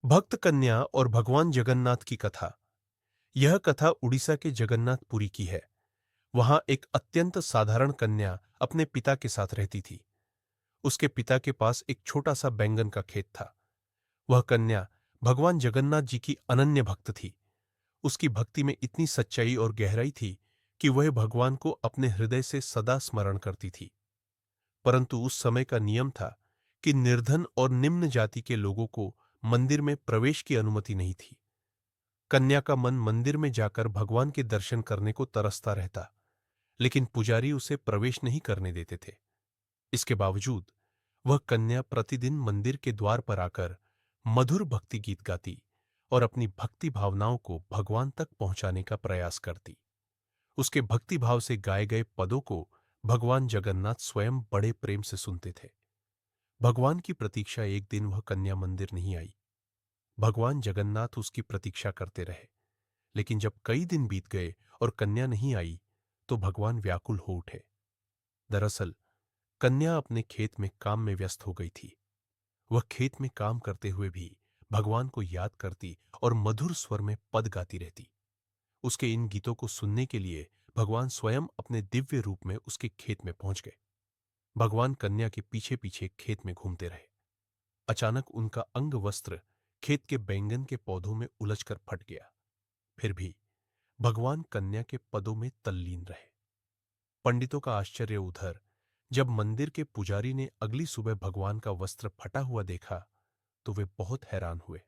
भक्त कन्या और भगवान जगन्नाथ की कथा। यह कथा उड़ीसा के जगन्नाथपुरी की है। वहां एक अत्यंत साधारण कन्या अपने पिता के साथ रहती थी। उसके पिता के पास एक छोटा सा बैंगन का खेत था। वह कन्या भगवान जगन्नाथ जी की अनन्य भक्त थी। उसकी भक्ति में इतनी सच्चाई और गहराई थी कि वह भगवान को अपने हृदय से सदा स्मरण करती थी। परंतु उस समय का नियम था कि निर्धन और निम्न जाति के लोगों को मंदिर में प्रवेश की अनुमति नहीं थी। कन्या का मन मंदिर में जाकर भगवान के दर्शन करने को तरसता रहता, लेकिन पुजारी उसे प्रवेश नहीं करने देते थे। इसके बावजूद वह कन्या प्रतिदिन मंदिर के द्वार पर आकर मधुर भक्ति गीत गाती और अपनी भक्ति भावनाओं को भगवान तक पहुंचाने का प्रयास करती। उसके भक्ति भाव से गाए गए पदों को भगवान जगन्नाथ स्वयं बड़े प्रेम से सुनते थे। भगवान की प्रतीक्षा एक दिन वह कन्या मंदिर नहीं आई। भगवान जगन्नाथ उसकी प्रतीक्षा करते रहे, लेकिन जब कई दिन बीत गए और कन्या नहीं आई, तो भगवान व्याकुल हो उठे। दरअसल कन्या अपने खेत में काम में व्यस्त हो गई थी। वह खेत में काम करते हुए भी भगवान को याद करती और मधुर स्वर में पद गाती रहती। उसके इन गीतों को सुनने के लिए भगवान स्वयं अपने दिव्य रूप में उसके खेत में पहुंच गए। भगवान कन्या के पीछे पीछे खेत में घूमते रहे। अचानक उनका अंग वस्त्र खेत के बैंगन के पौधों में उलझकर फट गया। फिर भी भगवान कन्या के पदों में तल्लीन रहे। पंडितों का आश्चर्य उधर, जब मंदिर के पुजारी ने अगली सुबह भगवान का वस्त्र फटा हुआ देखा, तो वे बहुत हैरान हुए।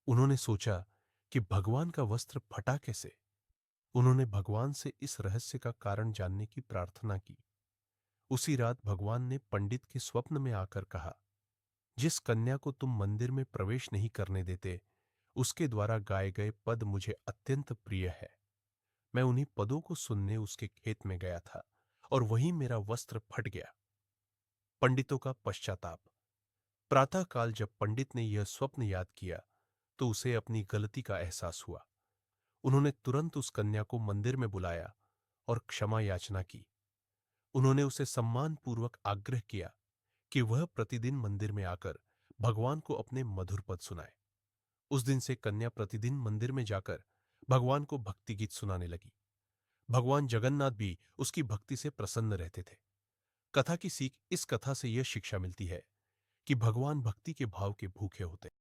उन्होंने सोचा कि भगवान का वस्त्र फटा कैसे। उन्होंने भगवान से इस रहस्य का कारण जानने की प्रार्थना की। उसी रात भगवान ने पंडित के स्वप्न में आकर कहा, जिस कन्या को तुम मंदिर में प्रवेश नहीं करने देते, उसके द्वारा गाए गए पद मुझे अत्यंत प्रिय है। मैं उन्हीं पदों को सुनने उसके खेत में गया था और वहीं मेरा वस्त्र फट गया। पंडितों का पश्चाताप। प्रातःकाल जब पंडित ने यह स्वप्न याद किया, तो उसे अपनी गलती का एहसास हुआ। उन्होंने तुरंत उस कन्या को मंदिर में बुलाया और क्षमा याचना की। उन्होंने उसे सम्मानपूर्वक आग्रह किया कि वह प्रतिदिन मंदिर में आकर भगवान को अपने मधुर पद सुनाए। उस दिन से कन्या प्रतिदिन मंदिर में जाकर भगवान को भक्ति गीत सुनाने लगी। भगवान जगन्नाथ भी उसकी भक्ति से प्रसन्न रहते थे। कथा की सीख। इस कथा से यह शिक्षा मिलती है कि भगवान भक्ति के भाव के भूखे होते हैं।